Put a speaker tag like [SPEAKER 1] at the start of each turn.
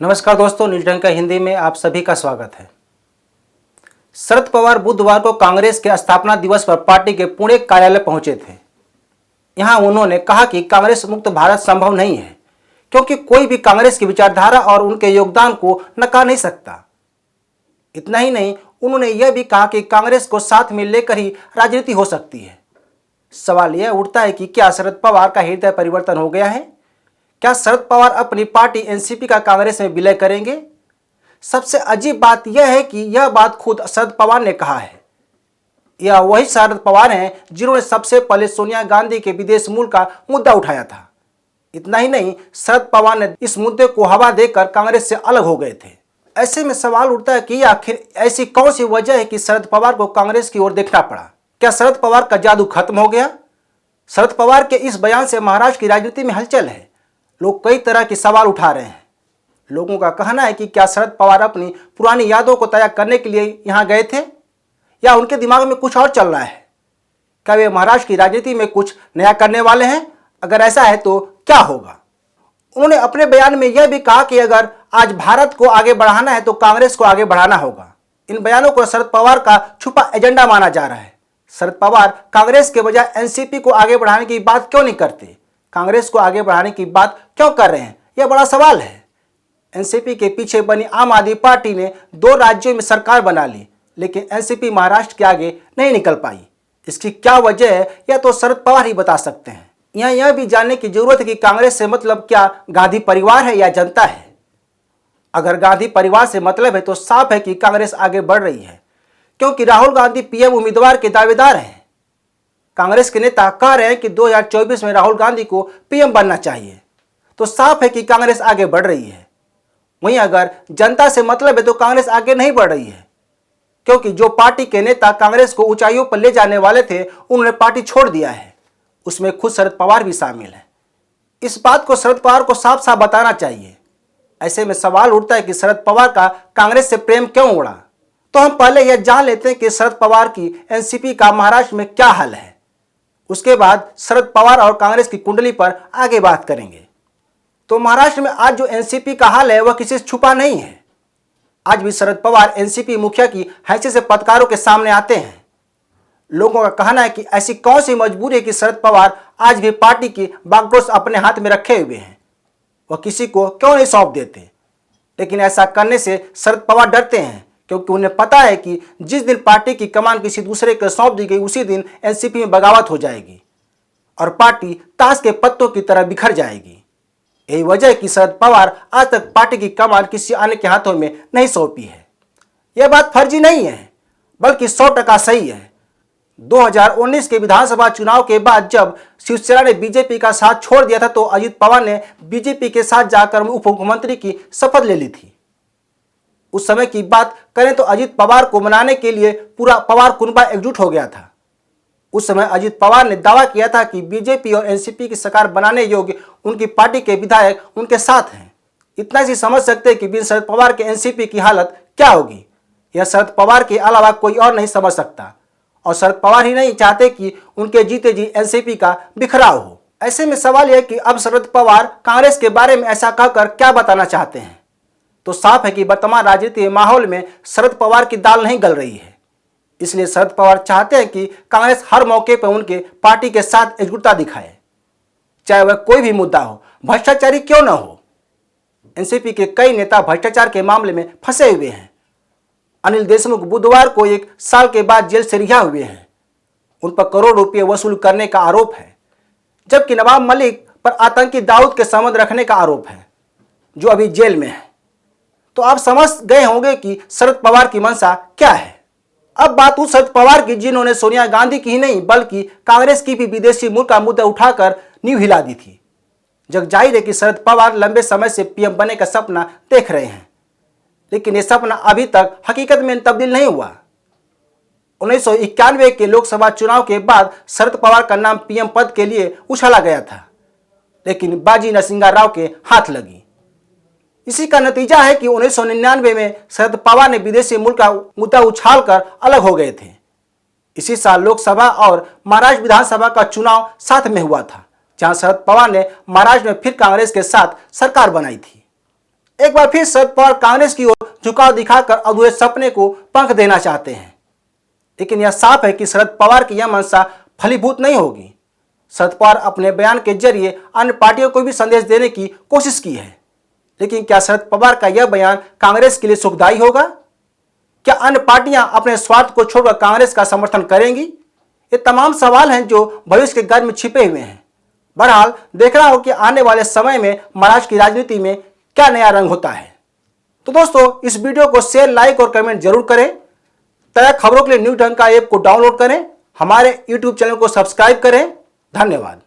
[SPEAKER 1] नमस्कार दोस्तों, न्यूज डंका हिंदी में आप सभी का स्वागत है। शरद पवार बुधवार को कांग्रेस के स्थापना दिवस पर पार्टी के पुणे कार्यालय पहुंचे थे। यहां उन्होंने कहा कि कांग्रेस मुक्त भारत संभव नहीं है, क्योंकि कोई भी कांग्रेस की विचारधारा और उनके योगदान को नकार नहीं सकता। इतना ही नहीं, उन्होंने यह भी कहा कि कांग्रेस को साथ में लेकर ही राजनीति हो सकती है। सवाल यह उठता है कि क्या शरद पवार का हृदय परिवर्तन हो गया है? क्या शरद पवार अपनी पार्टी एनसीपी का कांग्रेस में विलय करेंगे? सबसे अजीब बात यह है कि यह बात खुद शरद पवार ने कहा है। यह वही शरद पवार हैं जिन्होंने सबसे पहले सोनिया गांधी के विदेश मूल का मुद्दा उठाया था। इतना ही नहीं, शरद पवार ने इस मुद्दे को हवा देकर कांग्रेस से अलग हो गए थे। ऐसे में सवाल उठता है कि आखिर ऐसी कौन सी वजह है कि शरद पवार को कांग्रेस की ओर देखना पड़ा? क्या शरद पवार का जादू खत्म हो गया? शरद पवार के इस बयान से महाराष्ट्र की राजनीति में हलचल है। लोग कई तरह के सवाल उठा रहे हैं। लोगों का कहना है कि क्या शरद पवार अपनी पुरानी यादों को ताज़ा करने के लिए यहां गए थे, या उनके दिमाग में कुछ और चल रहा है? क्या वे महाराष्ट्र की राजनीति में कुछ नया करने वाले हैं? अगर ऐसा है तो क्या होगा? उन्होंने अपने बयान में यह भी कहा कि अगर आज भारत को आगे बढ़ाना है तो कांग्रेस को आगे बढ़ाना होगा। इन बयानों को शरद पवार का छुपा एजेंडा माना जा रहा है। शरद पवार कांग्रेस के बजाय एनसीपी को आगे बढ़ाने की बात क्यों नहीं करते? कांग्रेस को आगे बढ़ाने की बात क्यों कर रहे हैं? यह बड़ा सवाल है। एनसीपी के पीछे बनी आम आदमी पार्टी ने 2 राज्यों में सरकार बना ली, लेकिन एनसीपी महाराष्ट्र के आगे नहीं निकल पाई। इसकी क्या वजह है, यह तो शरद पवार ही बता सकते हैं। यहाँ यह भी जानने की जरूरत है कि कांग्रेस से मतलब क्या गांधी परिवार है या जनता है? अगर गांधी परिवार से मतलब है तो साफ है कि कांग्रेस आगे बढ़ रही है, क्योंकि राहुल गांधी पीएम उम्मीदवार के दावेदार हैं। कांग्रेस के नेता कह रहे हैं कि 2024 में राहुल गांधी को पीएम बनना चाहिए, तो साफ है कि कांग्रेस आगे बढ़ रही है। वहीं अगर जनता से मतलब है तो कांग्रेस आगे नहीं बढ़ रही है, क्योंकि जो पार्टी के नेता कांग्रेस को ऊंचाइयों पर ले जाने वाले थे, उन्होंने पार्टी छोड़ दिया है। उसमें खुद शरद पवार भी शामिल है। इस बात को शरद पवार को साफ साफ बताना चाहिए। ऐसे में सवाल उठता है कि शरद पवार का कांग्रेस से प्रेम क्यों उड़ा? तो हम पहले यह जान लेते हैं कि शरद पवार की एनसीपी का महाराष्ट्र में क्या हाल है। उसके बाद शरद पवार और कांग्रेस की कुंडली पर आगे बात करेंगे। तो महाराष्ट्र में आज जो एनसीपी का हाल है वह किसी से छुपा नहीं है। आज भी शरद पवार एनसीपी मुखिया की हैसियत से पत्रकारों के सामने आते हैं। लोगों का कहना है कि ऐसी कौन सी मजबूरी है कि शरद पवार आज भी पार्टी की बागडोर अपने हाथ में रखे हुए हैं। वह किसी को क्यों नहीं सौंप देते? लेकिन ऐसा करने से शरद पवार डरते हैं, क्योंकि उन्हें पता है कि जिस दिन पार्टी की कमान किसी दूसरे को सौंप दी गई, उसी दिन एनसीपी में बगावत हो जाएगी और पार्टी ताश के पत्तों की तरह बिखर जाएगी। यही वजह है कि शरद पवार आज तक पार्टी की कमान किसी अन्य के हाथों में नहीं सौंपी है। यह बात फर्जी नहीं है, बल्कि 100% सही है। 2019 के विधानसभा चुनाव के बाद जब शिवसेना ने बीजेपी का साथ छोड़ दिया था, तो अजित पवार ने बीजेपी के साथ जाकर उप मुख्यमंत्री की शपथ ले ली थी। उस समय की बात करें तो अजित पवार को मनाने के लिए पूरा पवार कुनबा एकजुट हो गया था। उस समय अजित पवार ने दावा किया था कि बीजेपी और एनसीपी की सरकार बनाने योग्य उनकी पार्टी के विधायक उनके साथ हैं। इतना ही समझ सकते हैं कि बिन शरद पवार के एनसीपी की हालत क्या होगी। यह शरद पवार के अलावा कोई और नहीं समझ सकता, और शरद पवार ही नहीं चाहते कि उनके जीते जी एनसीपी का बिखराव हो। ऐसे में सवाल यह कि अब शरद पवार कांग्रेस के बारे में ऐसा कहकर क्या बताना चाहते हैं? तो साफ है कि वर्तमान राजनीतिक माहौल में शरद पवार की दाल नहीं गल रही है। इसलिए शरद पवार चाहते हैं कि कांग्रेस हर मौके पर उनके पार्टी के साथ एकजुटता दिखाए, चाहे वह कोई भी मुद्दा हो, भ्रष्टाचारी क्यों न हो। एनसीपी के कई नेता भ्रष्टाचार के मामले में फंसे हुए हैं। अनिल देशमुख बुधवार को 1 साल के बाद जेल से रिहा हुए हैं। उन पर करोड़ रुपये वसूल करने का आरोप है, जबकि नवाब मलिक पर आतंकी दाऊद के संबंध रखने का आरोप है, जो अभी जेल में है। तो आप समझ गए होंगे कि शरद पवार की मंशा क्या है। अब बात उस शरद पवार की जिन्होंने सोनिया गांधी की ही नहीं बल्कि कांग्रेस की भी विदेशी मूल का मुद्दा उठाकर नींव हिला दी थी। जग जाहिर है कि शरद पवार लंबे समय से पीएम बनने का सपना देख रहे हैं, लेकिन यह सपना अभी तक हकीकत में तब्दील नहीं हुआ। 1991 के लोकसभा चुनाव के बाद शरद पवार का नाम पीएम पद के लिए उछाला गया था, लेकिन बाजी नरसिंह राव के हाथ लगी। इसी का नतीजा है कि 1999 में शरद पवार ने विदेशी मूल का मुद्दा उछालकर अलग हो गए थे। इसी साल लोकसभा और महाराष्ट्र विधानसभा का चुनाव साथ में हुआ था, जहां शरद पवार ने महाराष्ट्र में फिर कांग्रेस के साथ सरकार बनाई थी। एक बार फिर शरद पवार कांग्रेस की ओर झुकाव दिखाकर अधूरे सपने को पंख देना चाहते हैं। लेकिन यह साफ है कि शरद पवार की यह मंशा फलीभूत नहीं होगी। शरद पवार अपने बयान के जरिए अन्य पार्टियों को भी संदेश देने की कोशिश की है, लेकिन क्या शरद पवार का यह बयान कांग्रेस के लिए सुखदायी होगा? क्या अन्य पार्टियां अपने स्वार्थ को छोड़कर कांग्रेस का समर्थन करेंगी? ये तमाम सवाल हैं जो भविष्य के घर में छिपे हुए हैं। बहरहाल देखना हो कि आने वाले समय में महाराष्ट्र की राजनीति में क्या नया रंग होता है। तो दोस्तों, इस वीडियो को शेयर, लाइक और कमेंट जरूर करें। ताज़ा खबरों के लिए न्यूज़ ढंग का ऐप को डाउनलोड करें, हमारे YouTube चैनल को सब्सक्राइब करें। धन्यवाद।